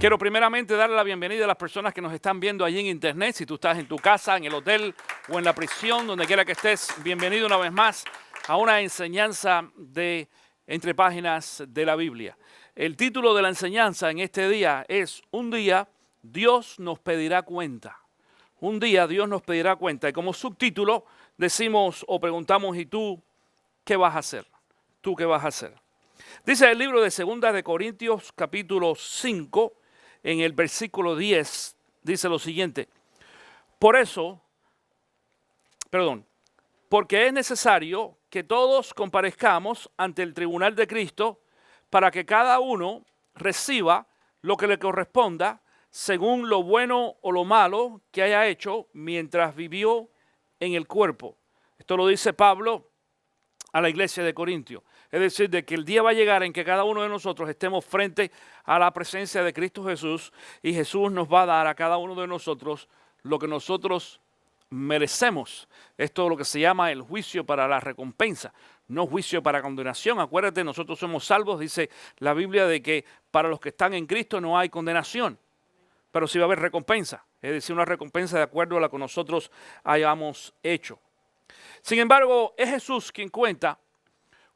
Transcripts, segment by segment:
Quiero primeramente darle la bienvenida a las personas que nos están viendo allí en internet. Si tú estás en tu casa, en el hotel o en la prisión, donde quiera que estés, bienvenido una vez más a una enseñanza de entre páginas de la Biblia. El título de la enseñanza en este día es Un día Dios nos pedirá cuenta. Un día Dios nos pedirá cuenta. Y como subtítulo decimos o preguntamos, ¿y tú qué vas a hacer? ¿Tú qué vas a hacer? Dice el libro de 2 de Corintios capítulo 5, en el versículo 10, dice lo siguiente. Porque es necesario que todos comparezcamos ante el tribunal de Cristo para que cada uno reciba lo que le corresponda según lo bueno o lo malo que haya hecho mientras vivió en el cuerpo. Esto lo dice Pablo a la iglesia de Corintios. Es decir, de que el día va a llegar en que cada uno de nosotros estemos frente a la presencia de Cristo Jesús y Jesús nos va a dar a cada uno de nosotros lo que nosotros merecemos. Esto es lo que se llama el juicio para la recompensa, no juicio para condenación. Acuérdate, nosotros somos salvos, dice la Biblia, de que para los que están en Cristo no hay condenación, pero sí va a haber recompensa, es decir, una recompensa de acuerdo a la que nosotros hayamos hecho. Sin embargo, es Jesús quien cuenta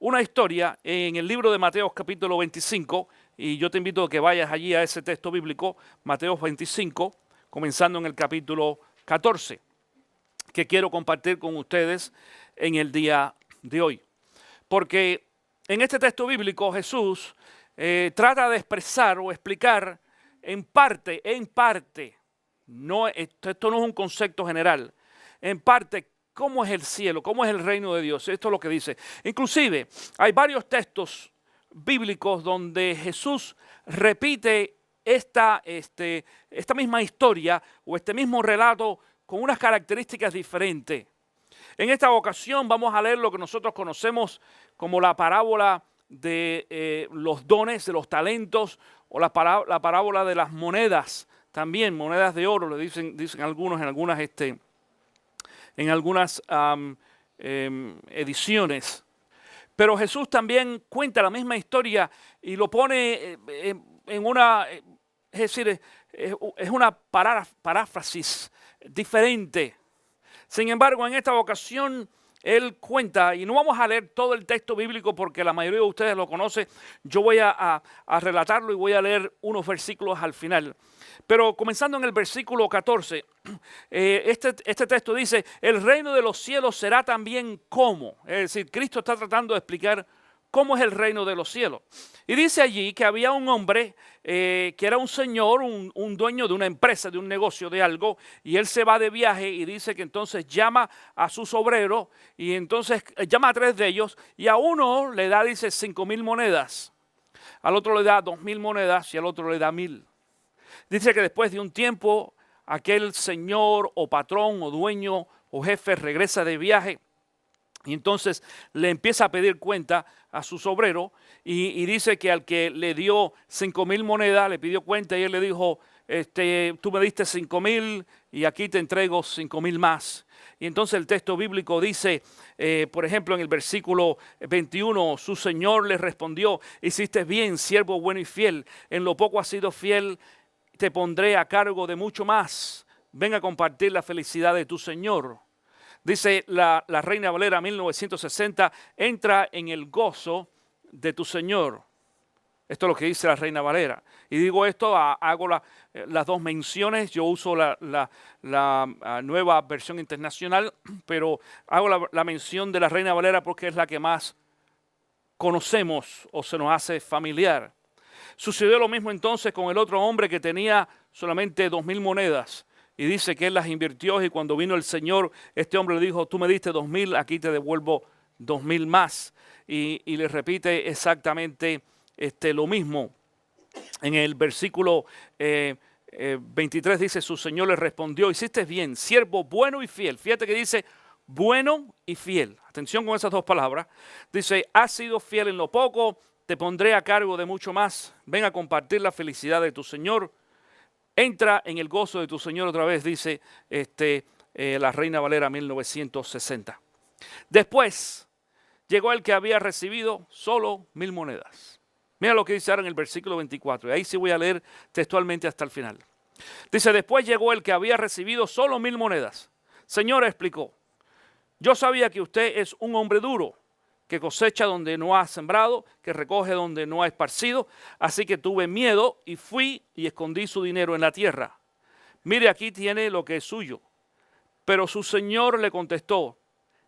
una historia en el libro de Mateo capítulo 25, y yo te invito a que vayas allí a ese texto bíblico, Mateo 25, comenzando en el capítulo 14, que quiero compartir con ustedes en el día de hoy. Porque en este texto bíblico Jesús trata de expresar o explicar en parte, esto no es un concepto general, en parte, ¿cómo es el cielo? ¿Cómo es el reino de Dios? Esto es lo que dice. Inclusive, hay varios textos bíblicos donde Jesús repite esta misma historia o este mismo relato con unas características diferentes. En esta ocasión vamos a leer lo que nosotros conocemos como la parábola de los dones, de los talentos, o la parábola de las monedas, también monedas de oro, le dicen algunos en algunas ediciones. Pero Jesús también cuenta la misma historia y lo pone en una, es decir, es una paráfrasis diferente. Sin embargo, en esta ocasión, Él cuenta, y no vamos a leer todo el texto bíblico porque la mayoría de ustedes lo conocen, yo voy a relatarlo y voy a leer unos versículos al final. Pero comenzando en el versículo 14, este texto dice, el reino de los cielos será también como. Es decir, Cristo está tratando de explicar cómo es el reino de los cielos. Y dice allí que había un hombre que era un señor, un dueño de una empresa, de un negocio, de algo, y él se va de viaje y dice que entonces llama a sus obreros y entonces llama a 3 de ellos y a uno le da, dice, 5,000 monedas, al otro le da 2,000 monedas y al otro le da 1,000. Dice que después de un tiempo aquel señor o patrón o dueño o jefe regresa de viaje y entonces le empieza a pedir cuenta a sus obreros y dice que al que le dio 5,000 monedas le pidió cuenta y él le dijo, tú me diste 5,000 y aquí te entrego 5,000 más. Y entonces el texto bíblico dice, por ejemplo en el versículo 21, su señor le respondió, hiciste bien, siervo bueno y fiel, en lo poco has sido fiel, te pondré a cargo de mucho más, ven a compartir la felicidad de tu señor. Dice la Reina Valera 1960, entra en el gozo de tu Señor. Esto es lo que dice la Reina Valera. Y digo esto, hago las dos menciones, yo uso la nueva versión internacional, pero hago la mención de la Reina Valera porque es la que más conocemos o se nos hace familiar. Sucedió lo mismo entonces con el otro hombre que tenía solamente 2,000 monedas. Y dice que él las invirtió y cuando vino el Señor, este hombre le dijo, tú me diste 2,000, aquí te devuelvo 2,000 más. Y le repite exactamente lo mismo. En el versículo 23 dice, su Señor le respondió, hiciste bien, siervo bueno y fiel. Fíjate que dice bueno y fiel. Atención con esas dos palabras. Dice, has sido fiel en lo poco, te pondré a cargo de mucho más. Ven a compartir la felicidad de tu Señor. Entra en el gozo de tu Señor otra vez, dice la Reina Valera 1960. Después llegó el que había recibido solo 1,000 monedas. Mira lo que dice ahora en el versículo 24. Y ahí sí voy a leer textualmente hasta el final. Dice, después llegó el que había recibido solo 1000 monedas. Señor, explicó, yo sabía que usted es un hombre duro, que cosecha donde no ha sembrado, que recoge donde no ha esparcido. Así que tuve miedo y fui y escondí su dinero en la tierra. Mire, aquí tiene lo que es suyo. Pero su señor le contestó,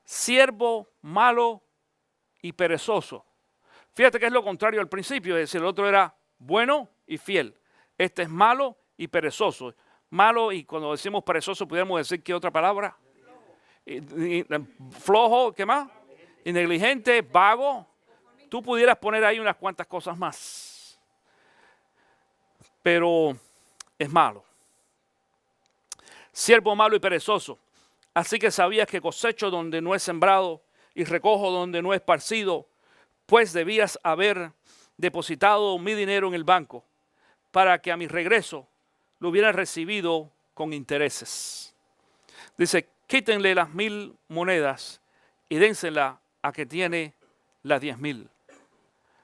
siervo malo y perezoso. Fíjate que es lo contrario al principio, es decir, el otro era bueno y fiel. Este es malo y perezoso. Malo, y cuando decimos perezoso, pudiéramos decir ¿qué otra palabra? Flojo, ¿qué más? Y negligente, vago. Tú pudieras poner ahí unas cuantas cosas más. Pero es malo. Siervo malo y perezoso. Así que sabías que cosecho donde no he sembrado y recojo donde no he esparcido, pues debías haber depositado mi dinero en el banco para que a mi regreso lo hubieran recibido con intereses. Dice, quítenle las 1000 monedas y dénsela a que tiene las 10,000.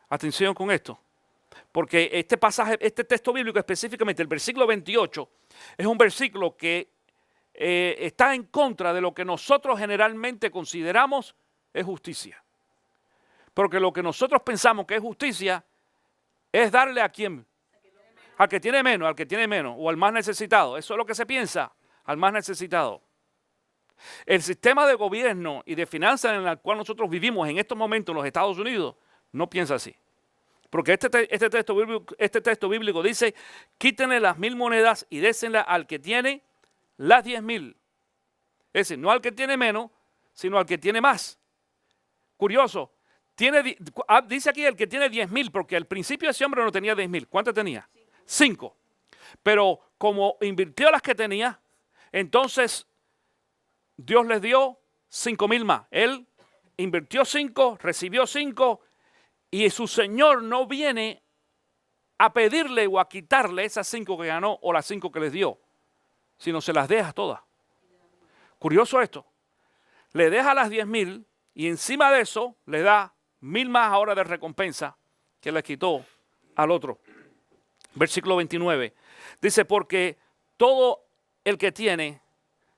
Atención con esto, porque este pasaje, este texto bíblico específicamente, el versículo 28, es un versículo que está en contra de lo que nosotros generalmente consideramos es justicia. Porque lo que nosotros pensamos que es justicia es darle a quien, al que tiene menos o al más necesitado. Eso es lo que se piensa, al más necesitado. El sistema de gobierno y de finanzas en el cual nosotros vivimos en estos momentos en los Estados Unidos no piensa así. Porque este texto bíblico dice, quítenle las 1000 monedas y désenla al que tiene las 10,000. Es decir, no al que tiene menos, sino al que tiene más. Curioso. Dice aquí el que tiene 10,000, porque al principio ese hombre no tenía 10,000. ¿Cuánto tenía? 5. Pero como invirtió las que tenía, entonces Dios les dio 5,000 más. Él invirtió 5, recibió 5, y su Señor no viene a pedirle o a quitarle esas 5 que ganó o las 5 que les dio, sino se las deja todas. Curioso esto. Le deja las 10,000 y encima de eso le da 1000 más ahora de recompensa que le quitó al otro. Versículo 29. Dice, porque todo el que tiene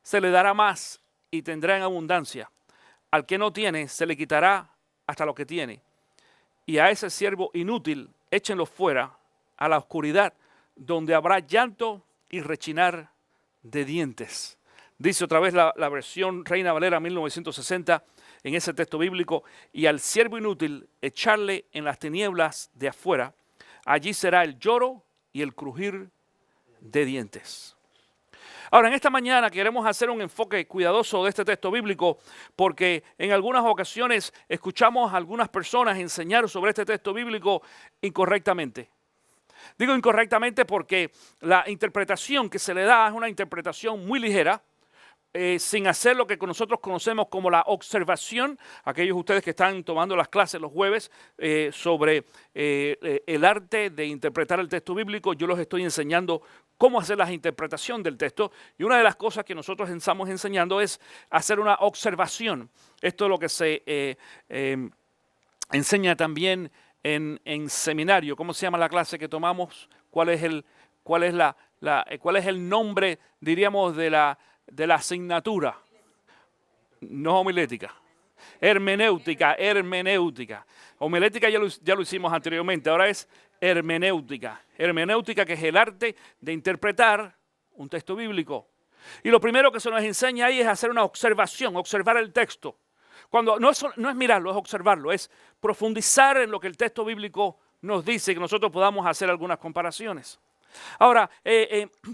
se le dará más y tendrá en abundancia. Al que no tiene se le quitará hasta lo que tiene. Y a ese siervo inútil échenlo fuera a la oscuridad, donde habrá llanto y rechinar de dientes. Dice otra vez la versión Reina Valera 1960 en ese texto bíblico, y al siervo inútil echarle en las tinieblas de afuera, allí será el lloro y el crujir de dientes. Ahora, en esta mañana queremos hacer un enfoque cuidadoso de este texto bíblico, porque en algunas ocasiones escuchamos a algunas personas enseñar sobre este texto bíblico incorrectamente. Digo incorrectamente porque la interpretación que se le da es una interpretación muy ligera, sin hacer lo que nosotros conocemos como la observación. Aquellos de ustedes que están tomando las clases los jueves sobre el arte de interpretar el texto bíblico, yo los estoy enseñando cómo hacer la interpretación del texto. Y una de las cosas que nosotros estamos enseñando es hacer una observación. Esto es lo que se enseña también en seminario. ¿Cómo se llama la clase que tomamos? ¿Cuál es el nombre, diríamos, de la asignatura? No homilética. Hermenéutica. Homilética ya lo hicimos anteriormente, ahora es hermenéutica. Hermenéutica, que es el arte de interpretar un texto bíblico. Y lo primero que se nos enseña ahí es hacer una observación, observar el texto. Cuando no es mirarlo, es observarlo, es profundizar en lo que el texto bíblico nos dice, que nosotros podamos hacer algunas comparaciones. Ahora,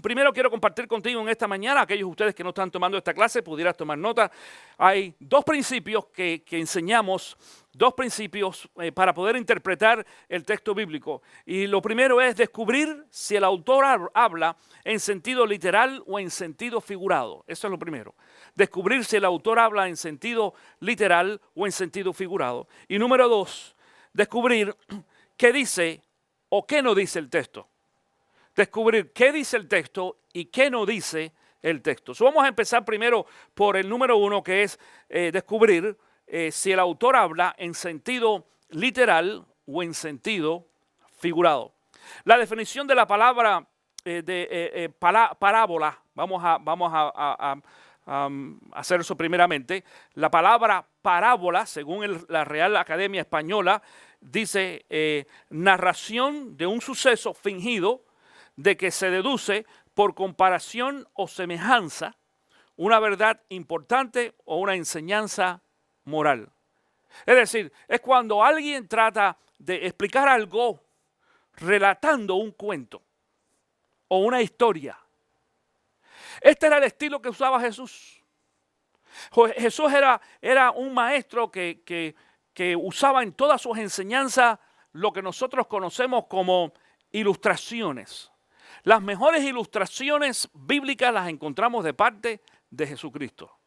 primero quiero compartir contigo en esta mañana, aquellos de ustedes que no están tomando esta clase, pudieras tomar nota. Hay dos principios que enseñamos, dos principios para poder interpretar el texto bíblico. Y lo primero es descubrir si el autor habla en sentido literal o en sentido figurado. Eso es lo primero. Descubrir si el autor habla en sentido literal o en sentido figurado. Y número dos, descubrir qué dice o qué no dice el texto. Descubrir qué dice el texto y qué no dice el texto. Vamos a empezar primero por el número uno, que es descubrir si el autor habla en sentido literal o en sentido figurado. La definición de la palabra parábola, vamos a hacer eso primeramente. La palabra parábola, según la Real Academia Española, dice narración de un suceso fingido de que se deduce por comparación o semejanza una verdad importante o una enseñanza moral. Es decir, es cuando alguien trata de explicar algo relatando un cuento o una historia. Este era el estilo que usaba Jesús. Jesús era un maestro que usaba en todas sus enseñanzas lo que nosotros conocemos como ilustraciones. Las mejores ilustraciones bíblicas las encontramos de parte de Jesucristo.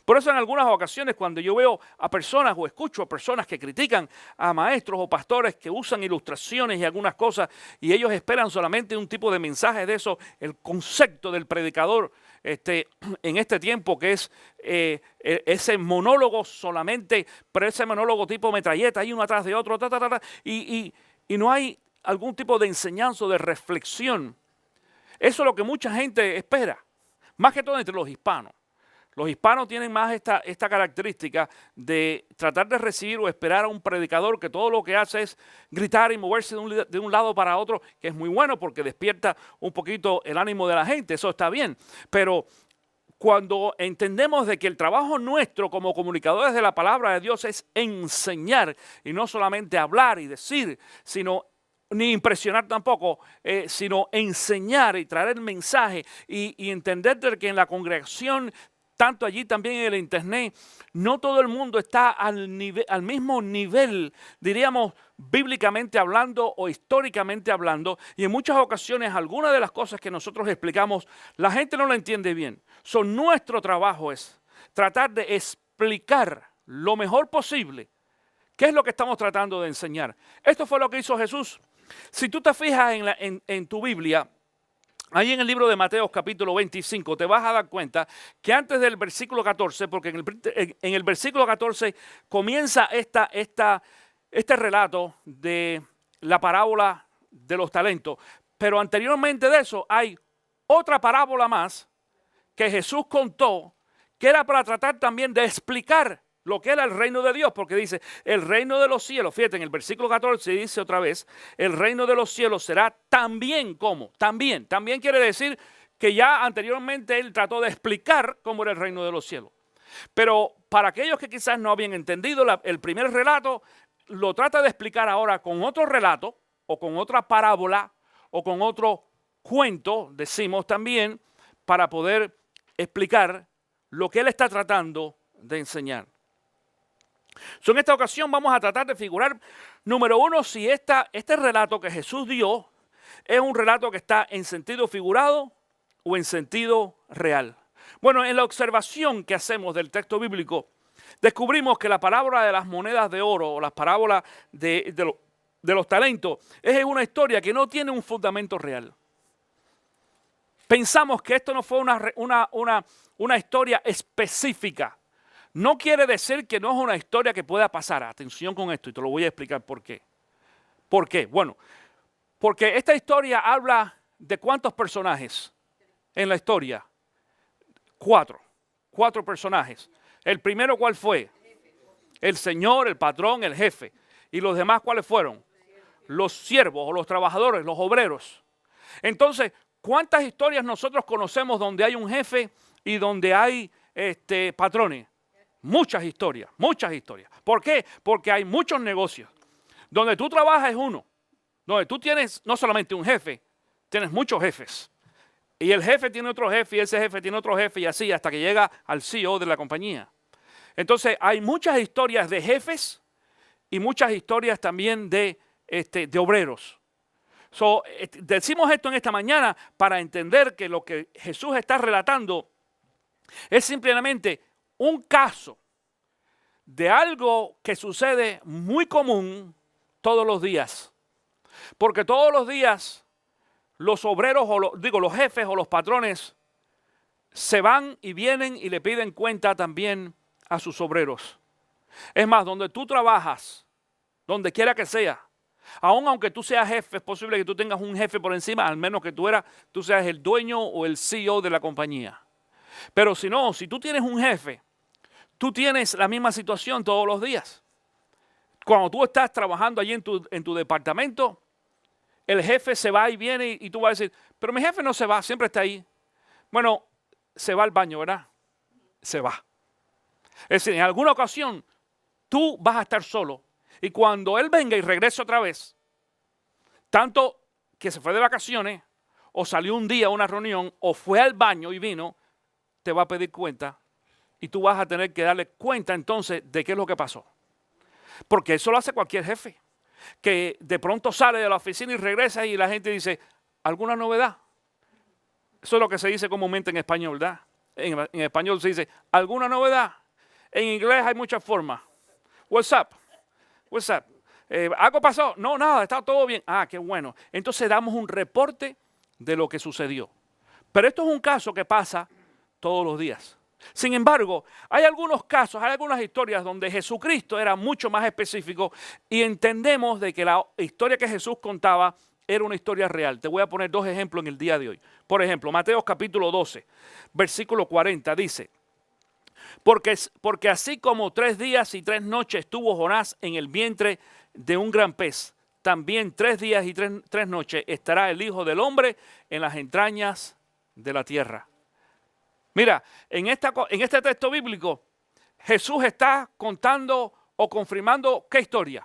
Por eso en algunas ocasiones cuando yo veo a personas o escucho a personas que critican a maestros o pastores que usan ilustraciones y algunas cosas y ellos esperan solamente un tipo de mensaje de eso, el concepto del predicador en este tiempo que es ese monólogo solamente, pero ese monólogo tipo metralleta, y uno atrás de otro, y no hay algún tipo de enseñanza o de reflexión. Eso es lo que mucha gente espera, más que todo entre los hispanos. Los hispanos tienen más esta característica de tratar de recibir o esperar a un predicador que todo lo que hace es gritar y moverse de un lado para otro, que es muy bueno porque despierta un poquito el ánimo de la gente, eso está bien. Pero cuando entendemos de que el trabajo nuestro como comunicadores de la palabra de Dios es enseñar y no solamente hablar y decir, sino ni impresionar tampoco, sino enseñar y traer el mensaje y entender de que en la congregación, tanto allí también en el internet, no todo el mundo está al mismo nivel, diríamos, bíblicamente hablando o históricamente hablando, y en muchas ocasiones algunas de las cosas que nosotros explicamos, la gente no la entiende bien. Nuestro trabajo es tratar de explicar lo mejor posible qué es lo que estamos tratando de enseñar. Esto fue lo que hizo Jesús. Si tú te fijas en tu Biblia, ahí en el libro de Mateo capítulo 25 te vas a dar cuenta que antes del versículo 14, porque en el versículo 14 comienza este relato de la parábola de los talentos, pero anteriormente de eso hay otra parábola más que Jesús contó, que era para tratar también de explicar lo que era el reino de Dios, porque dice, el reino de los cielos, fíjate, en el versículo 14 dice otra vez, el reino de los cielos será también como, también quiere decir que ya anteriormente él trató de explicar cómo era el reino de los cielos. Pero para aquellos que quizás no habían entendido el primer relato, lo trata de explicar ahora con otro relato, o con otra parábola, o con otro cuento, decimos también, para poder explicar lo que él está tratando de enseñar. En esta ocasión vamos a tratar de figurar, número uno, si este relato que Jesús dio es un relato que está en sentido figurado o en sentido real. Bueno, en la observación que hacemos del texto bíblico, descubrimos que la parábola de las monedas de oro o las parábolas de los talentos es una historia que no tiene un fundamento real. Pensamos que esto no fue una historia específica. No quiere decir que no es una historia que pueda pasar. Atención con esto y te lo voy a explicar por qué. ¿Por qué? Bueno, porque esta historia habla de ¿cuántos personajes en la historia? Cuatro personajes. El primero, ¿cuál fue? El Señor, el patrón, el jefe. ¿Y los demás cuáles fueron? Los siervos o los trabajadores, los obreros. Entonces, ¿cuántas historias nosotros conocemos donde hay un jefe y donde hay patrones? Muchas historias, muchas historias. ¿Por qué? Porque hay muchos negocios. Donde tú trabajas es uno. Donde tú tienes no solamente un jefe, tienes muchos jefes. Y el jefe tiene otro jefe y ese jefe tiene otro jefe y así hasta que llega al CEO de la compañía. Entonces hay muchas historias de jefes y muchas historias también de obreros. Decimos esto en esta mañana para entender que lo que Jesús está relatando es simplemente un caso de algo que sucede muy común todos los días. Porque todos los días los obreros, los jefes o los patrones se van y vienen y le piden cuenta también a sus obreros. Es más, donde tú trabajas, donde quiera que sea, Aunque tú seas jefe, es posible que tú tengas un jefe por encima, al menos que tú seas el dueño o el CEO de la compañía. Pero si no, si tú tienes un jefe, tú tienes la misma situación todos los días. Cuando tú estás trabajando allí en tu departamento, el jefe se va y viene y tú vas a decir, pero mi jefe no se va, siempre está ahí. Bueno, se va al baño, ¿verdad? Se va. Es decir, en alguna ocasión tú vas a estar solo. Y cuando él venga y regrese otra vez, tanto que se fue de vacaciones, o salió un día a una reunión, o fue al baño y vino, te va a pedir cuenta. Y tú vas a tener que darle cuenta entonces de qué es lo que pasó. Porque eso lo hace cualquier jefe. Que de pronto sale de la oficina y regresa y la gente dice, ¿alguna novedad? Eso es lo que se dice comúnmente en español, ¿verdad? En español se dice, ¿alguna novedad? En inglés hay muchas formas. What's up? What's up? ¿Algo pasó? No, nada, está todo bien. Ah, qué bueno. Entonces damos un reporte de lo que sucedió. Pero esto es un caso que pasa todos los días. Sin embargo, hay algunos casos, hay algunas historias donde Jesucristo era mucho más específico y entendemos de que la historia que Jesús contaba era una historia real. Te voy a poner dos ejemplos en el día de hoy. Por ejemplo, Mateo capítulo 12, versículo 40 dice, porque así como 3 días y 3 noches estuvo Jonás en el vientre de un gran pez, también 3 días y 3 noches estará el Hijo del Hombre en las entrañas de la tierra. Mira, en este texto bíblico, Jesús está contando o confirmando ¿qué historia?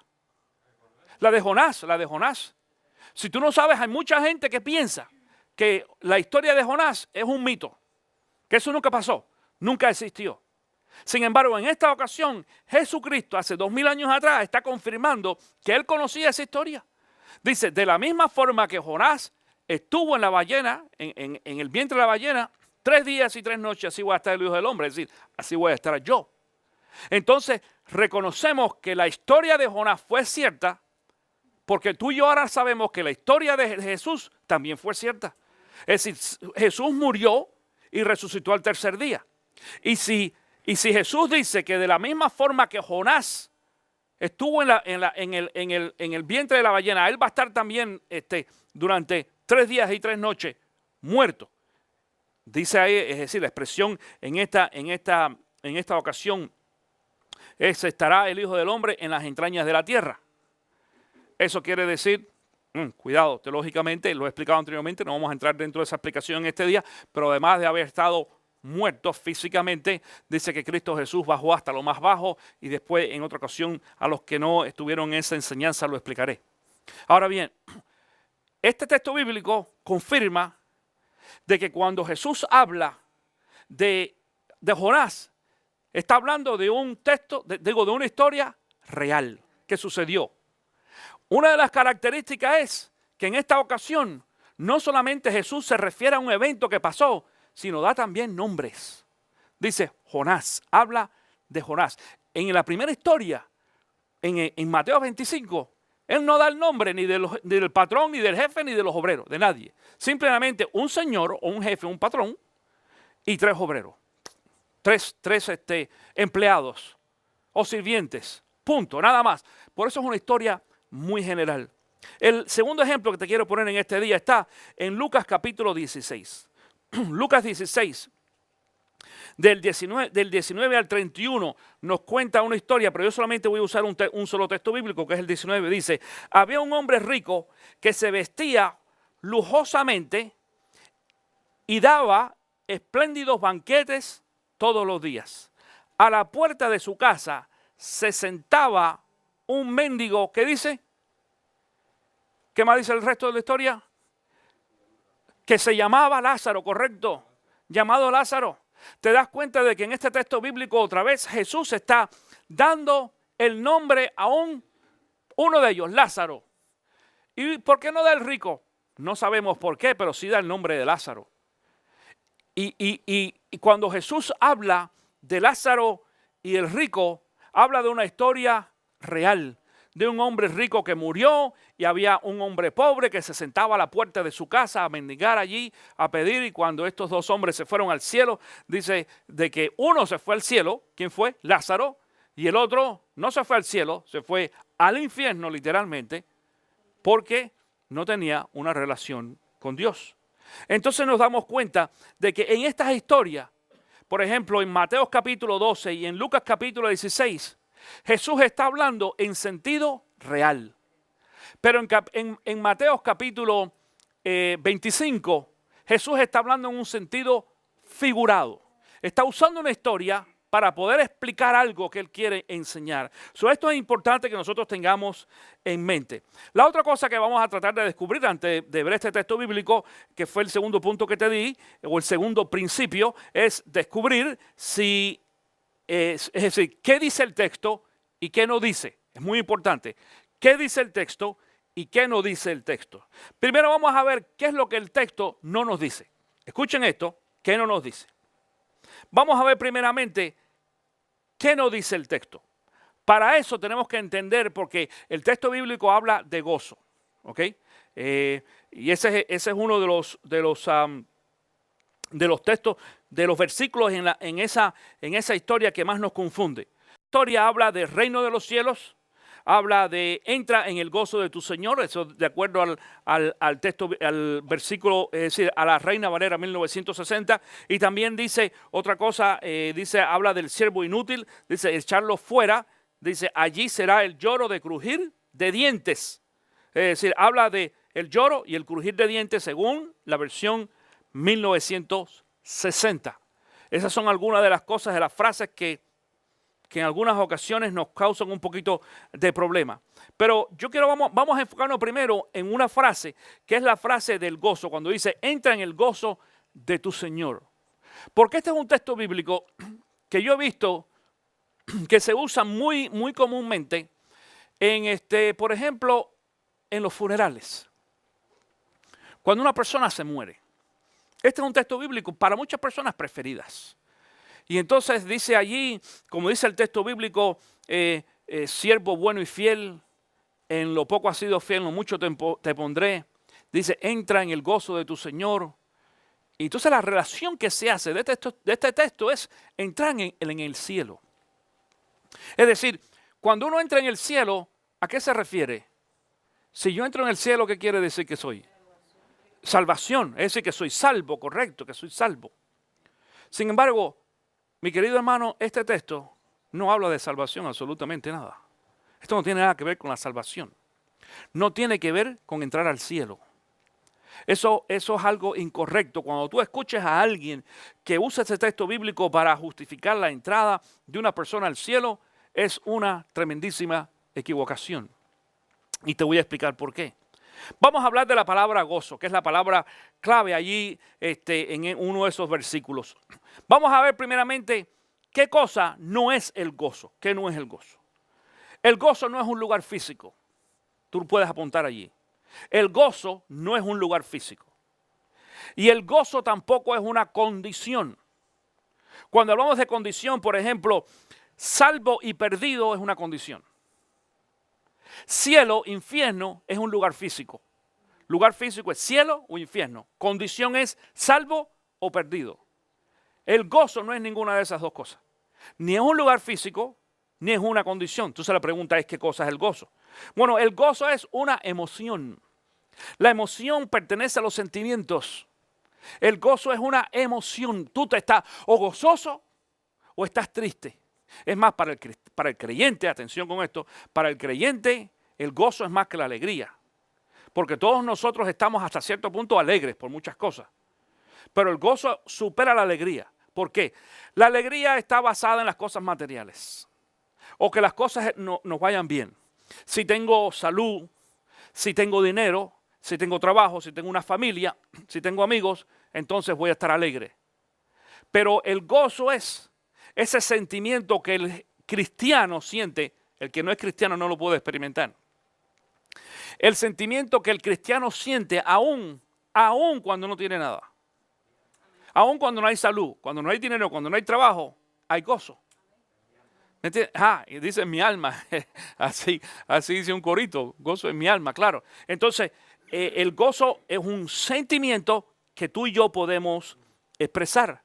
La de Jonás, la de Jonás. Si tú no sabes, hay mucha gente que piensa que la historia de Jonás es un mito, que eso nunca pasó, nunca existió. Sin embargo, en esta ocasión, Jesucristo, hace 2000 años atrás, está confirmando que él conocía esa historia. Dice, de la misma forma que Jonás estuvo en la ballena, en el vientre de la ballena, 3 días y 3 noches, así voy a estar el Hijo del Hombre, es decir, así voy a estar yo. Entonces, reconocemos que la historia de Jonás fue cierta, porque tú y yo ahora sabemos que la historia de Jesús también fue cierta. Es decir, Jesús murió y resucitó al tercer día. Y si Jesús dice que de la misma forma que Jonás estuvo en el vientre de la ballena, él va a estar también durante 3 días y 3 noches muerto. Dice ahí, es decir, la expresión en esta ocasión es, estará el Hijo del Hombre en las entrañas de la tierra. Eso quiere decir, cuidado, teológicamente, lo he explicado anteriormente, no vamos a entrar dentro de esa explicación en este día, pero además de haber estado muerto físicamente, dice que Cristo Jesús bajó hasta lo más bajo y después en otra ocasión a los que no estuvieron en esa enseñanza lo explicaré. Ahora bien, este texto bíblico confirma de que cuando Jesús habla de Jonás, está hablando de un texto, de una historia real que sucedió. Una de las características es que en esta ocasión no solamente Jesús se refiere a un evento que pasó, sino da también nombres. Dice Jonás, habla de Jonás. En la primera historia, en Mateo 25, él no da el nombre ni del patrón, ni del jefe, ni de los obreros, de nadie. Simplemente un señor o un jefe, un patrón y 3 obreros. Tres empleados o sirvientes. Punto, nada más. Por eso es una historia muy general. El segundo ejemplo que te quiero poner en este día está en Lucas capítulo 16. Lucas 16, del 19 al 31, nos cuenta una historia, pero yo solamente voy a usar un solo texto bíblico, que es el 19. Dice, había un hombre rico que se vestía lujosamente y daba espléndidos banquetes todos los días. A la puerta de su casa se sentaba un mendigo, ¿qué dice? ¿Qué más dice el resto de la historia? Que se llamaba Lázaro, correcto, llamado Lázaro. Te das cuenta de que en este texto bíblico otra vez Jesús está dando el nombre a uno de ellos, Lázaro. ¿Y por qué no da el rico? No sabemos por qué, pero sí da el nombre de Lázaro. Y cuando Jesús habla de Lázaro y el rico, habla de una historia real, de un hombre rico que murió y había un hombre pobre que se sentaba a la puerta de su casa a mendigar allí, a pedir, y cuando estos 2 hombres se fueron al cielo, dice de que uno se fue al cielo, ¿quién fue? Lázaro, y el otro no se fue al cielo, se fue al infierno literalmente, porque no tenía una relación con Dios. Entonces nos damos cuenta de que en estas historias, por ejemplo, en Mateo capítulo 12 y en Lucas capítulo 16, Jesús está hablando en sentido real. Pero en Mateo capítulo 25, Jesús está hablando en un sentido figurado. Está usando una historia para poder explicar algo que Él quiere enseñar. Esto es importante que nosotros tengamos en mente. La otra cosa que vamos a tratar de descubrir antes de ver este texto bíblico, que fue el segundo punto que te di, o el segundo principio, es descubrir si, es decir, qué dice el texto y qué no dice. Es muy importante. ¿Qué dice el texto y qué no dice el texto? Primero vamos a ver qué es lo que el texto no nos dice. Escuchen esto, ¿qué no nos dice? Vamos a ver primeramente qué no dice el texto. Para eso tenemos que entender, porque el texto bíblico habla de gozo, ¿ok? Y ese es uno de los textos, de los versículos en esa historia que más nos confunde. La historia habla del reino de los cielos, habla de entra en el gozo de tu Señor, eso de acuerdo al texto, al versículo, es decir, a la Reina Valera 1960, y también dice otra cosa, habla del siervo inútil, dice echarlo fuera, dice allí será el lloro de crujir de dientes, es decir, habla de el lloro y el crujir de dientes según la versión 1960. Esas son algunas de las cosas, de las frases que en algunas ocasiones nos causan un poquito de problema. Pero vamos a enfocarnos primero en una frase, que es la frase del gozo, cuando dice, entra en el gozo de tu Señor. Porque este es un texto bíblico que yo he visto que se usa muy, muy comúnmente por ejemplo, en los funerales. Cuando una persona se muere. Este es un texto bíblico para muchas personas preferidas. Y entonces dice allí, como dice el texto bíblico, siervo bueno y fiel, en lo poco has sido fiel, en lo mucho te pondré. Dice, entra en el gozo de tu Señor. Y entonces la relación que se hace de este texto es entrar en el cielo. Es decir, cuando uno entra en el cielo, ¿a qué se refiere? Si yo entro en el cielo, ¿qué quiere decir que soy? Salvación, es decir, que soy salvo, correcto, que soy salvo. Sin embargo, mi querido hermano, este texto no habla de salvación absolutamente nada. Esto no tiene nada que ver con la salvación. No tiene que ver con entrar al cielo. Eso es algo incorrecto. Cuando tú escuches a alguien que usa este texto bíblico para justificar la entrada de una persona al cielo, es una tremendísima equivocación. Y te voy a explicar por qué. Vamos a hablar de la palabra gozo, que es la palabra clave allí en uno de esos versículos. Vamos a ver primeramente qué cosa no es el gozo. ¿Qué no es el gozo? El gozo no es un lugar físico. Tú puedes apuntar allí. El gozo no es un lugar físico. Y el gozo tampoco es una condición. Cuando hablamos de condición, por ejemplo, salvo y perdido es una condición. Cielo, infierno es un lugar físico. Lugar físico es cielo o infierno. Condición es salvo o perdido. El gozo no es ninguna de esas dos cosas. Ni es un lugar físico, ni es una condición. Entonces la pregunta es, ¿qué cosa es el gozo? Bueno, el gozo es una emoción. La emoción pertenece a los sentimientos. El gozo es una emoción. Tú te estás o gozoso o estás triste. Es más, para el creyente, atención con esto, para el creyente el gozo es más que la alegría. Porque todos nosotros estamos hasta cierto punto alegres por muchas cosas. Pero el gozo supera la alegría. ¿Por qué? La alegría está basada en las cosas materiales. O que las cosas nos vayan bien. Si tengo salud, si tengo dinero, si tengo trabajo, si tengo una familia, si tengo amigos, entonces voy a estar alegre. Pero el gozo es ese sentimiento que el cristiano siente. El que no es cristiano no lo puede experimentar. El sentimiento que el cristiano siente aún cuando no tiene nada. Aún cuando no hay salud, cuando no hay dinero, cuando no hay trabajo, hay gozo. Y dice en mi alma, así dice un corito, gozo en mi alma, claro. Entonces, el gozo es un sentimiento que tú y yo podemos expresar.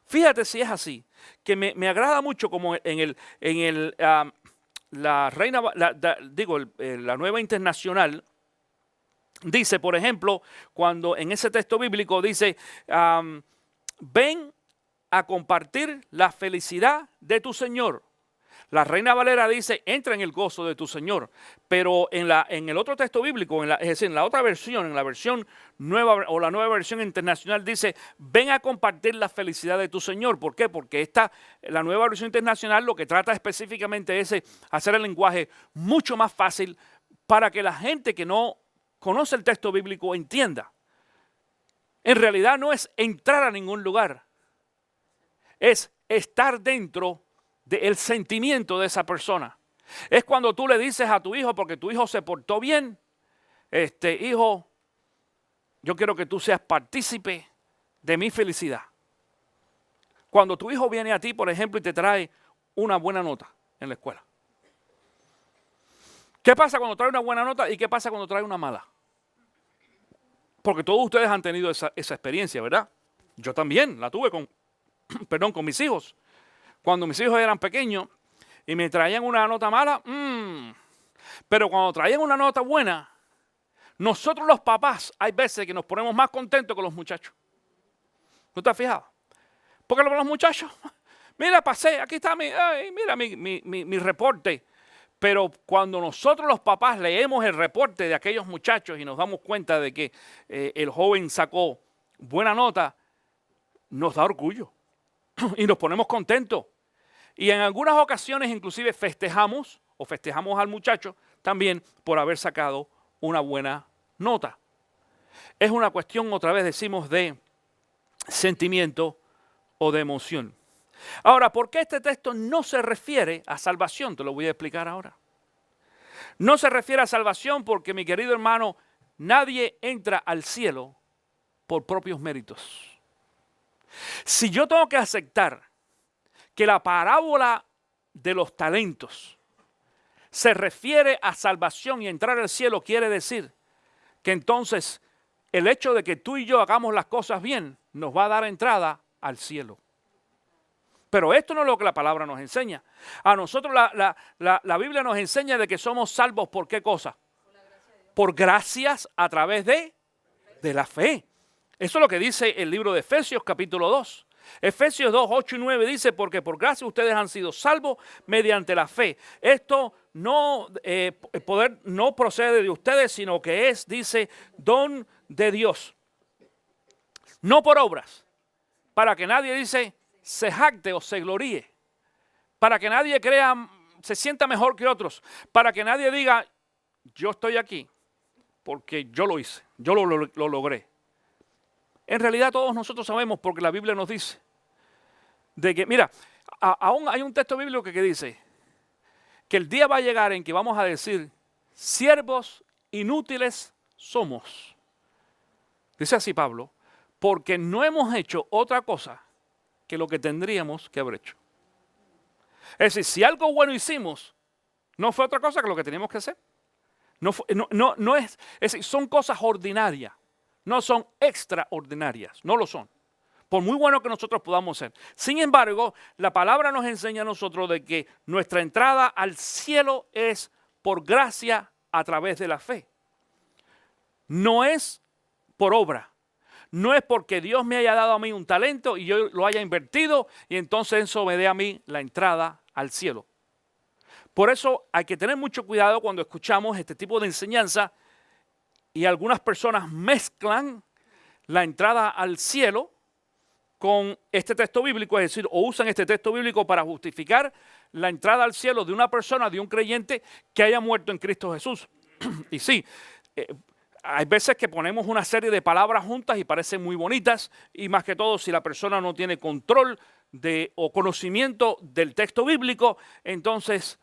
Fíjate si es así, que me agrada mucho como la Nueva Internacional, Dice, por ejemplo, cuando en ese texto bíblico dice, ven a compartir la felicidad de tu Señor. La Reina Valera dice, entra en el gozo de tu Señor. Pero en el otro texto bíblico, es decir, en la otra versión, en la versión nueva o la nueva versión internacional, dice, ven a compartir la felicidad de tu Señor. ¿Por qué? Porque la nueva versión internacional lo que trata específicamente es hacer el lenguaje mucho más fácil para que la gente que no conoce el texto bíblico entienda. En realidad no es entrar a ningún lugar, es estar dentro del sentimiento de esa persona. Es cuando tú le dices a tu hijo, porque tu hijo se portó bien, hijo, yo quiero que tú seas partícipe de mi felicidad. Cuando tu hijo viene a ti, por ejemplo, y te trae una buena nota en la escuela. ¿Qué pasa cuando trae una buena nota y qué pasa cuando trae una mala? Porque todos ustedes han tenido esa experiencia, ¿verdad? Yo también la tuve con mis hijos. Cuando mis hijos eran pequeños y me traían una nota mala, pero cuando traían una nota buena, nosotros los papás hay veces que nos ponemos más contentos que los muchachos. ¿No te has fijado? Porque los muchachos, mira, pasé, aquí está mi reporte. Pero cuando nosotros los papás leemos el reporte de aquellos muchachos y nos damos cuenta de que el joven sacó buena nota, nos da orgullo y nos ponemos contentos. Y en algunas ocasiones inclusive festejamos al muchacho también por haber sacado una buena nota. Es una cuestión, otra vez decimos, de sentimiento o de emoción. Ahora, ¿por qué este texto no se refiere a salvación? Te lo voy a explicar ahora. No se refiere a salvación porque, mi querido hermano, nadie entra al cielo por propios méritos. Si yo tengo que aceptar que la parábola de los talentos se refiere a salvación y entrar al cielo, quiere decir que entonces el hecho de que tú y yo hagamos las cosas bien nos va a dar entrada al cielo. Pero esto no es lo que la palabra nos enseña. A nosotros la Biblia nos enseña de que somos salvos ¿por qué cosa? Por gracias a través de la fe. Eso es lo que dice el libro de Efesios capítulo 2. Efesios 2, 8 y 9 dice, porque por gracia ustedes han sido salvos mediante la fe. Esto poder no procede de ustedes, sino que es, dice, don de Dios. No por obras, para que nadie dice se jacte o se gloríe, para que nadie crea, se sienta mejor que otros, para que nadie diga, yo estoy aquí porque yo lo hice, yo lo logré. En realidad todos nosotros sabemos, porque la Biblia nos dice, de que, mira, aún hay un texto bíblico que dice que el día va a llegar en que vamos a decir, siervos inútiles somos. Dice así Pablo, porque no hemos hecho otra cosa que lo que tendríamos que haber hecho. Es decir, si algo bueno hicimos, no fue otra cosa que lo que teníamos que hacer. Es decir, son cosas ordinarias, no son extraordinarias, no lo son. Por muy bueno que nosotros podamos ser. Sin embargo, la palabra nos enseña a nosotros de que nuestra entrada al cielo es por gracia a través de la fe. No es por obra. No es porque Dios me haya dado a mí un talento y yo lo haya invertido y entonces eso me dé a mí la entrada al cielo. Por eso hay que tener mucho cuidado cuando escuchamos este tipo de enseñanza y algunas personas mezclan la entrada al cielo con este texto bíblico, es decir, o usan este texto bíblico para justificar la entrada al cielo de una persona, de un creyente que haya muerto en Cristo Jesús. Y sí, hay veces que ponemos una serie de palabras juntas y parecen muy bonitas, y más que todo si la persona no tiene control o conocimiento del texto bíblico, entonces,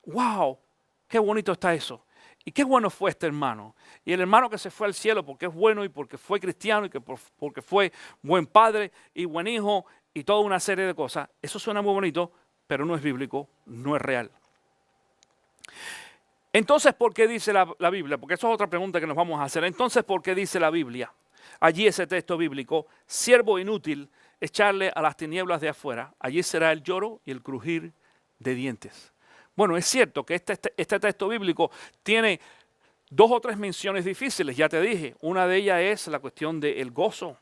wow, qué bonito está eso. Y qué bueno fue este hermano. Y el hermano que se fue al cielo porque es bueno y porque fue cristiano y porque fue buen padre y buen hijo y toda una serie de cosas. Eso suena muy bonito, pero no es bíblico, no es real. Entonces, ¿por qué dice la Biblia? Porque eso es otra pregunta que nos vamos a hacer. Entonces, ¿por qué dice la Biblia? Allí ese texto bíblico, siervo inútil, echarle a las tinieblas de afuera. Allí será el lloro y el crujir de dientes. Bueno, es cierto que este texto bíblico tiene 2 o 3 menciones difíciles, ya te dije. Una de ellas es la cuestión del gozo.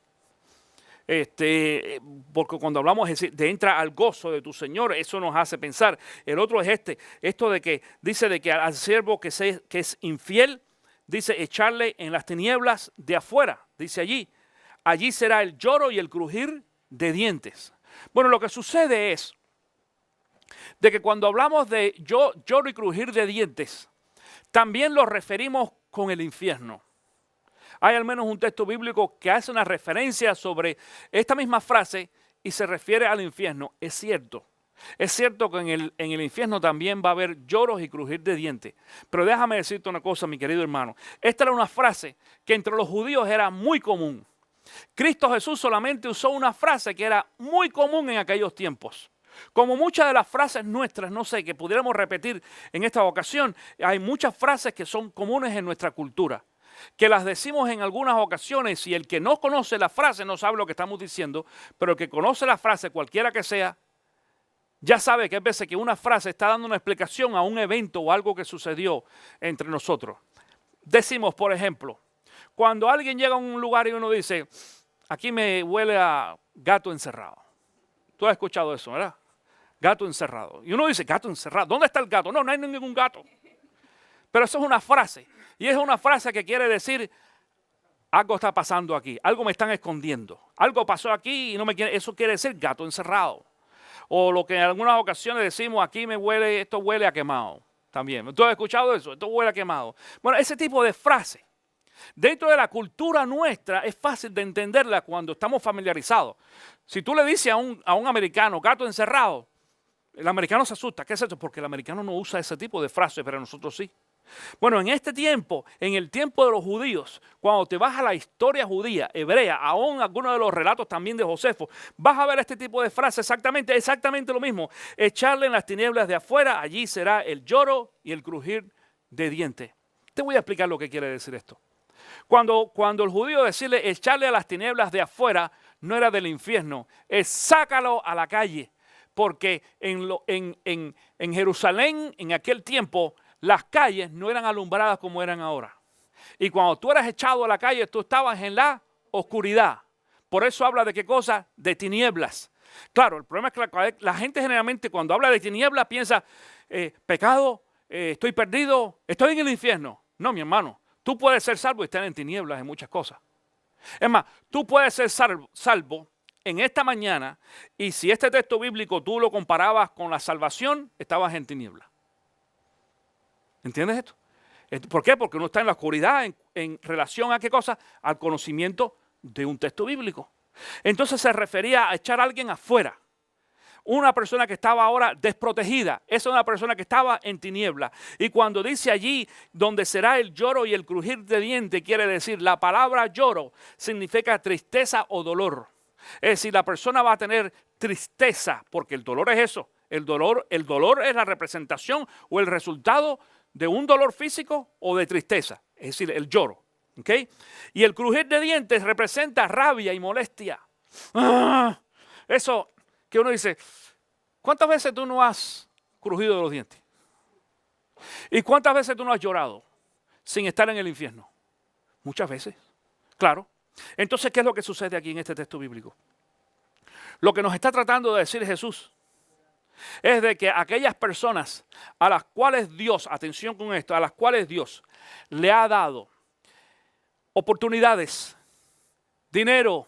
Porque cuando hablamos de entra al gozo de tu Señor, eso nos hace pensar. El otro es esto de que dice de que al siervo que es infiel, dice echarle en las tinieblas de afuera, dice allí será el lloro y el crujir de dientes. Bueno, lo que sucede es de que cuando hablamos de lloro y crujir de dientes, también lo referimos con el infierno. Hay al menos un texto bíblico que hace una referencia sobre esta misma frase y se refiere al infierno. Es cierto que en el infierno también va a haber lloros y crujir de dientes. Pero déjame decirte una cosa, mi querido hermano. Esta era una frase que entre los judíos era muy común. Cristo Jesús solamente usó una frase que era muy común en aquellos tiempos. Como muchas de las frases nuestras, no sé, que pudiéramos repetir en esta ocasión, hay muchas frases que son comunes en nuestra cultura, que las decimos en algunas ocasiones y el que no conoce la frase no sabe lo que estamos diciendo, pero el que conoce la frase, cualquiera que sea, ya sabe que hay veces que una frase está dando una explicación a un evento o algo que sucedió entre nosotros. Decimos, por ejemplo, cuando alguien llega a un lugar y uno dice, aquí me huele a gato encerrado. Tú has escuchado eso, ¿verdad? Gato encerrado. Y uno dice, gato encerrado. ¿Dónde está el gato? No, no hay ningún gato. Pero eso es una frase. Y es una frase que quiere decir, algo está pasando aquí. Algo me están escondiendo. Algo pasó aquí y no me quiere. Eso quiere decir gato encerrado. O lo que en algunas ocasiones decimos, aquí esto huele a quemado. También. ¿Tú has escuchado eso? Esto huele a quemado. Bueno, ese tipo de frase, dentro de la cultura nuestra, es fácil de entenderla cuando estamos familiarizados. Si tú le dices a un americano, gato encerrado, el americano se asusta. ¿Qué es eso? Porque el americano no usa ese tipo de frase, pero nosotros sí. Bueno, en este tiempo, en el tiempo de los judíos, cuando te vas a la historia judía, hebrea, aún algunos de los relatos también de Josefo, vas a ver este tipo de frase, exactamente lo mismo. Echarle en las tinieblas de afuera, allí será el lloro y el crujir de dientes. Te voy a explicar lo que quiere decir esto. Cuando el judío decirle echarle a las tinieblas de afuera, no era del infierno, es sácalo a la calle. Porque en Jerusalén, en aquel tiempo, las calles no eran alumbradas como eran ahora. Y cuando tú eras echado a la calle, tú estabas en la oscuridad. Por eso habla de qué cosa, de tinieblas. Claro, el problema es que la gente generalmente cuando habla de tinieblas piensa, pecado, estoy perdido, estoy en el infierno. No, mi hermano, tú puedes ser salvo y estar en tinieblas en muchas cosas. Es más, tú puedes ser salvo en esta mañana y si este texto bíblico tú lo comparabas con la salvación, estabas en tinieblas. ¿Entiendes esto? ¿Por qué? Porque uno está en la oscuridad en relación a qué cosa, al conocimiento de un texto bíblico. Entonces se refería a echar a alguien afuera. Una persona que estaba ahora desprotegida, esa es una persona que estaba en tiniebla. Y cuando dice allí donde será el lloro y el crujir de dientes, quiere decir, la palabra lloro significa tristeza o dolor. Es decir, la persona va a tener tristeza, porque el dolor es eso. El dolor es la representación o el resultado de un dolor físico o de tristeza, es decir, el lloro. ¿Okay? Y el crujir de dientes representa rabia y molestia. Eso que uno dice, ¿cuántas veces tú no has crujido de los dientes? ¿Y cuántas veces tú no has llorado sin estar en el infierno? Muchas veces, claro. Entonces, ¿qué es lo que sucede aquí en este texto bíblico? Lo que nos está tratando de decir Jesús es de que aquellas personas a las cuales Dios, atención con esto, a las cuales Dios le ha dado oportunidades, dinero,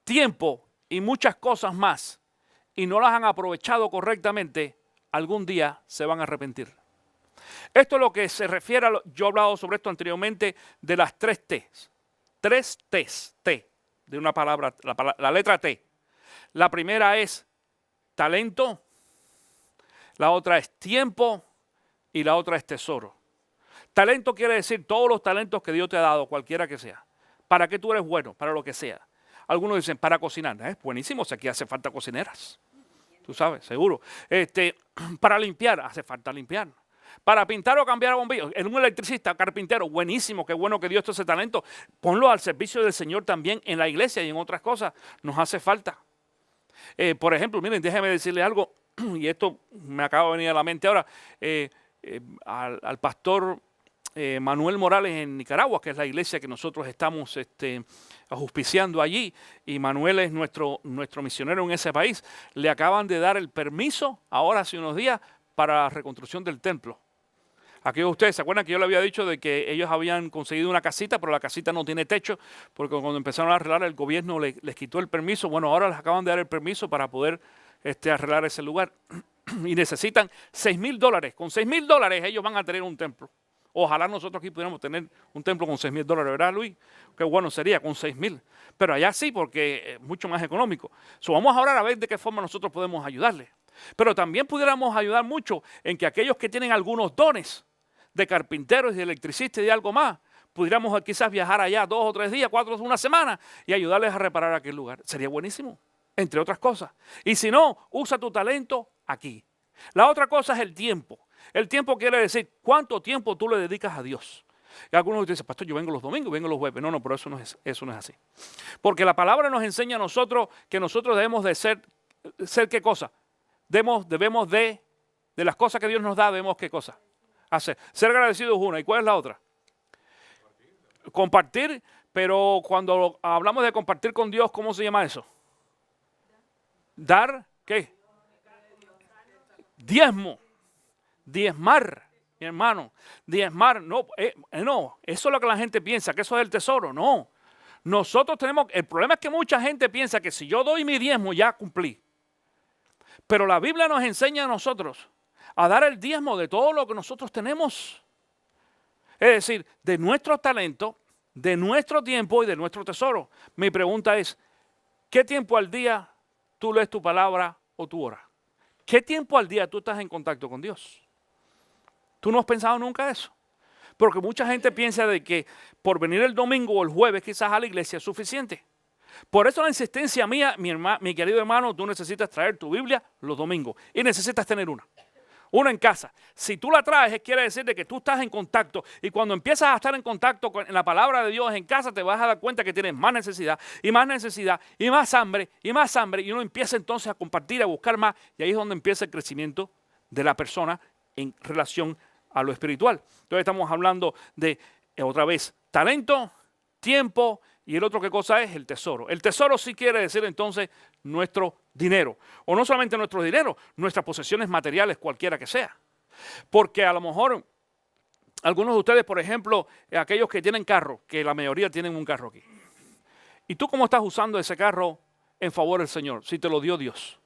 tiempo y muchas cosas más y no las han aprovechado correctamente, algún día se van a arrepentir. Esto es lo que se refiere, yo he hablado sobre esto anteriormente, de las 3 T's. 3 T's, T, de una palabra, la letra T. La primera es talento, la otra es tiempo y la otra es tesoro. Talento quiere decir todos los talentos que Dios te ha dado, cualquiera que sea. ¿Para qué tú eres bueno? Para lo que sea. Algunos dicen, para cocinar. Buenísimo, si aquí hace falta cocineras. Tú sabes, seguro. Para limpiar, hace falta limpiar. Para pintar o cambiar bombillos, en un electricista, carpintero, buenísimo, qué bueno que Dios te ese talento. Ponlo al servicio del Señor también en la iglesia y en otras cosas. Nos hace falta. Por ejemplo, miren, déjeme decirle algo, y esto me acaba de venir a la mente ahora, al pastor Manuel Morales en Nicaragua, que es la iglesia que nosotros estamos auspiciando allí, y Manuel es nuestro misionero en ese país. Le acaban de dar el permiso, ahora hace unos días, para la reconstrucción del templo. Aquellos de ustedes se acuerdan que yo le había dicho de que ellos habían conseguido una casita, pero la casita no tiene techo, porque cuando empezaron a arreglar el gobierno les quitó el permiso. Bueno, ahora les acaban de dar el permiso para poder arreglar ese lugar. Y necesitan $6,000. Con $6,000 ellos van a tener un templo. Ojalá nosotros aquí pudiéramos tener un templo con $6,000, ¿verdad, Luis? Qué bueno sería con 6,000. Pero allá sí, porque es mucho más económico. Vamos a orar a ver de qué forma nosotros podemos ayudarles. Pero también pudiéramos ayudar mucho en que aquellos que tienen algunos dones de carpinteros y de electricistas y de algo más, pudiéramos quizás viajar allá 2 o 3 días, 4 o una semana y ayudarles a reparar aquel lugar. Sería buenísimo, entre otras cosas. Y si no, usa tu talento aquí. La otra cosa es el tiempo. El tiempo quiere decir cuánto tiempo tú le dedicas a Dios. Y algunos dicen, pastor, yo vengo los domingos, vengo los jueves. No, pero eso no es así. Porque la palabra nos enseña a nosotros que nosotros debemos de ser ¿qué cosa? Debemos de las cosas que Dios nos da, debemos ¿qué cosa? Hacer. Ser agradecidos es una. ¿Y cuál es la otra? Compartir, pero cuando hablamos de compartir con Dios, ¿cómo se llama eso? Dar, ¿qué? Diezmo. Diezmar, mi hermano. Diezmar, no, eso es lo que la gente piensa, que eso es el tesoro. No. Nosotros tenemos, el problema es que mucha gente piensa que si yo doy mi diezmo ya cumplí. Pero la Biblia nos enseña a nosotros a dar el diezmo de todo lo que nosotros tenemos. Es decir, de nuestro talento, de nuestro tiempo y de nuestro tesoro. Mi pregunta es, ¿qué tiempo al día tú lees tu palabra o tú oras? ¿Qué tiempo al día tú estás en contacto con Dios? ¿Tú no has pensado nunca eso? Porque mucha gente piensa de que por venir el domingo o el jueves quizás a la iglesia es suficiente. Por eso la insistencia mía, mi querido hermano, tú necesitas traer tu Biblia los domingos y necesitas tener una en casa. Si tú la traes, quiere decir de que tú estás en contacto, y cuando empiezas a estar en contacto con la palabra de Dios en casa, te vas a dar cuenta que tienes más necesidad y más hambre, y uno empieza entonces a compartir, a buscar más, y ahí es donde empieza el crecimiento de la persona en relación a lo espiritual. Entonces estamos hablando de, otra vez, talento, tiempo, y el otro ¿qué cosa es? El tesoro. El tesoro sí quiere decir entonces nuestro dinero. O no solamente nuestro dinero, nuestras posesiones materiales, cualquiera que sea. Porque a lo mejor algunos de ustedes, por ejemplo, aquellos que tienen carro, que la mayoría tienen un carro aquí. ¿Y tú cómo estás usando ese carro en favor del Señor? Si te lo dio Dios.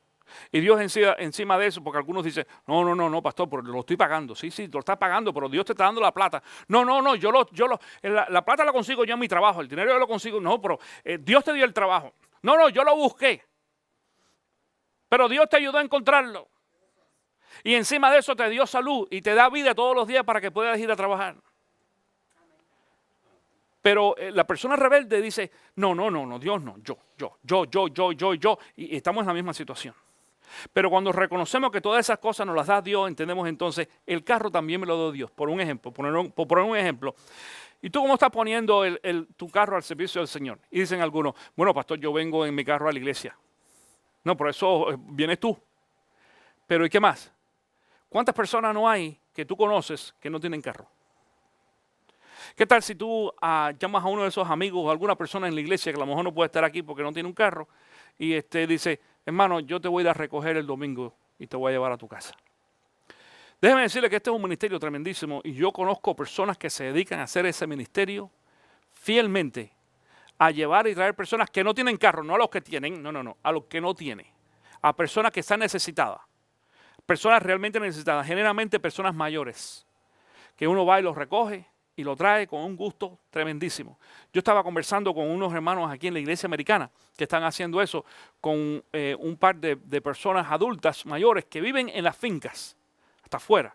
Y Dios encima de eso, porque algunos dicen, no, pastor, pero lo estoy pagando. Sí, lo estás pagando, pero Dios te está dando la plata. No, la plata la consigo yo en mi trabajo, el dinero yo lo consigo. No, pero Dios te dio el trabajo. No, yo lo busqué. Pero Dios te ayudó a encontrarlo. Y encima de eso te dio salud y te da vida todos los días para que puedas ir a trabajar. Pero la persona rebelde dice, no, Dios no, yo. Y estamos en la misma situación. Pero cuando reconocemos que todas esas cosas nos las da Dios, entendemos entonces, el carro también me lo dio Dios. Por un ejemplo, poner un ejemplo. ¿Y tú cómo estás poniendo tu carro al servicio del Señor? Y dicen algunos, bueno, pastor, yo vengo en mi carro a la iglesia. No, por eso vienes tú. Pero ¿y qué más? ¿Cuántas personas no hay que tú conoces que no tienen carro? ¿Qué tal si tú llamas a uno de esos amigos o a alguna persona en la iglesia que a lo mejor no puede estar aquí porque no tiene un carro y dice, hermano, yo te voy a ir a recoger el domingo y te voy a llevar a tu casa? Déjeme decirle que este es un ministerio tremendísimo y yo conozco personas que se dedican a hacer ese ministerio fielmente, a llevar y traer personas que no tienen carro, no a los que tienen, no, a los que no tienen, a personas que están necesitadas, personas realmente necesitadas, generalmente personas mayores, que uno va y los recoge y lo trae con un gusto tremendísimo. Yo estaba conversando con unos hermanos aquí en la iglesia americana que están haciendo eso con un par de personas adultas mayores que viven en las fincas, hasta fuera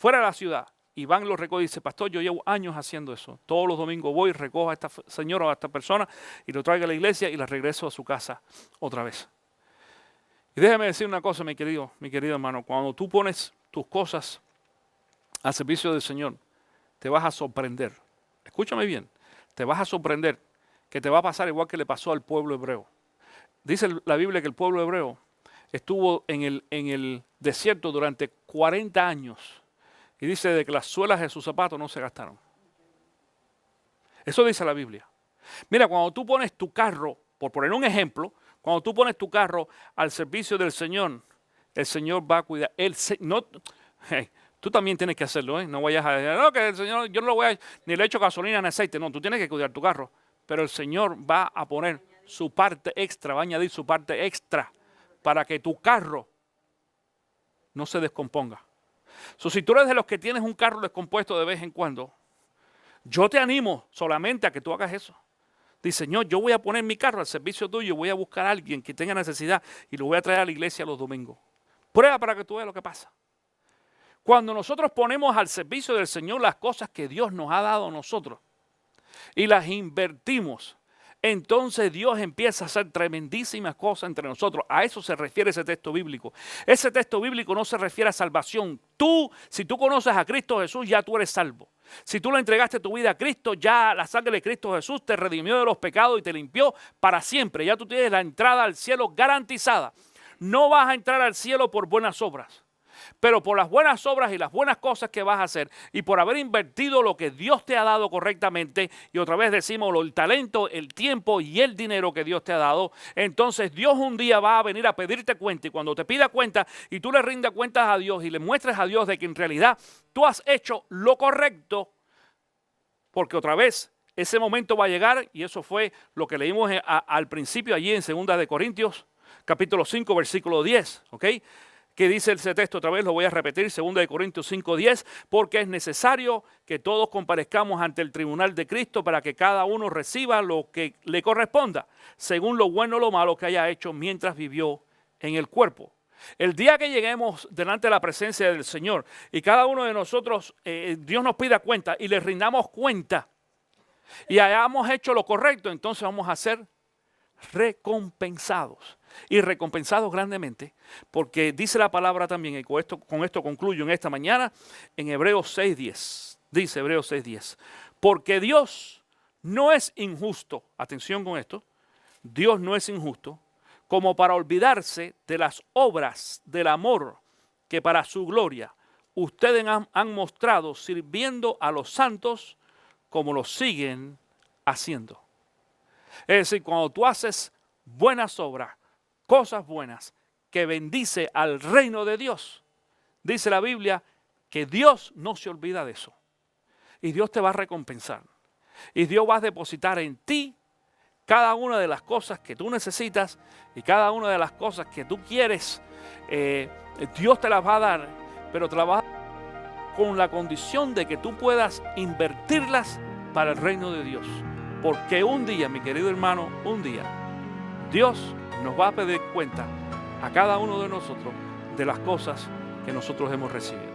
de la ciudad, y van y los recogen y dicen, pastor, yo llevo años haciendo eso. Todos los domingos voy y recojo a esta señora o a esta persona y lo traigo a la iglesia y la regreso a su casa otra vez. Y déjeme decir una cosa, mi querido hermano, cuando tú pones tus cosas al servicio del Señor, te vas a sorprender. Escúchame bien, te vas a sorprender que te va a pasar igual que le pasó al pueblo hebreo. Dice la Biblia que el pueblo hebreo estuvo en el desierto durante 40 años. Y dice de que las suelas de sus zapatos no se gastaron. Eso dice la Biblia. Mira, cuando tú pones tu carro, por poner un ejemplo, cuando tú pones tu carro al servicio del Señor, el Señor va a cuidar. Tú también tienes que hacerlo, ¿eh? No vayas a decir, no, que el Señor, yo no lo voy a, ni le echo gasolina ni aceite. No, tú tienes que cuidar tu carro. Pero el Señor va a poner su parte extra, va a añadir su parte extra para que tu carro no se descomponga. Si tú eres de los que tienes un carro descompuesto de vez en cuando, yo te animo solamente a que tú hagas eso. Dice, Señor, yo voy a poner mi carro al servicio tuyo, voy a buscar a alguien que tenga necesidad y lo voy a traer a la iglesia los domingos. Prueba para que tú veas lo que pasa. Cuando nosotros ponemos al servicio del Señor las cosas que Dios nos ha dado a nosotros y las invertimos, entonces Dios empieza a hacer tremendísimas cosas entre nosotros. A eso se refiere ese texto bíblico. Ese texto bíblico no se refiere a salvación. Si tú conoces a Cristo Jesús, ya tú eres salvo. Si tú le entregaste tu vida a Cristo, ya la sangre de Cristo Jesús te redimió de los pecados y te limpió para siempre. Ya tú tienes la entrada al cielo garantizada. No vas a entrar al cielo por buenas obras, pero por las buenas obras y las buenas cosas que vas a hacer y por haber invertido lo que Dios te ha dado correctamente, y otra vez decimos el talento, el tiempo y el dinero que Dios te ha dado, entonces Dios un día va a venir a pedirte cuenta, y cuando te pida cuenta y tú le rindas cuentas a Dios y le muestres a Dios de que en realidad tú has hecho lo correcto, porque otra vez ese momento va a llegar, y eso fue lo que leímos al principio allí en 2 de Corintios capítulo 5 versículo 10, ¿ok? Que dice ese texto, otra vez lo voy a repetir, 2 de Corintios 5:10, porque es necesario que todos comparezcamos ante el tribunal de Cristo para que cada uno reciba lo que le corresponda, según lo bueno o lo malo que haya hecho mientras vivió en el cuerpo. El día que lleguemos delante de la presencia del Señor y cada uno de nosotros, Dios nos pida cuenta y le rindamos cuenta y hayamos hecho lo correcto, entonces vamos a ser recompensados. Y recompensados grandemente, porque dice la palabra también, y con esto concluyo en esta mañana, en Hebreos 6:10. Dice Hebreos 6:10, porque Dios no es injusto, atención con esto, Dios no es injusto, como para olvidarse de las obras del amor que para su gloria ustedes han mostrado sirviendo a los santos como lo siguen haciendo. Es decir, cuando tú haces buenas obras, cosas buenas que bendice al reino de Dios, dice la Biblia que Dios no se olvida de eso. Y Dios te va a recompensar. Y Dios va a depositar en ti cada una de las cosas que tú necesitas y cada una de las cosas que tú quieres. Dios te las va a dar, pero te las va a dar con la condición de que tú puedas invertirlas para el reino de Dios. Porque un día, mi querido hermano, un día, Dios nos va a pedir cuenta a cada uno de nosotros de las cosas que nosotros hemos recibido.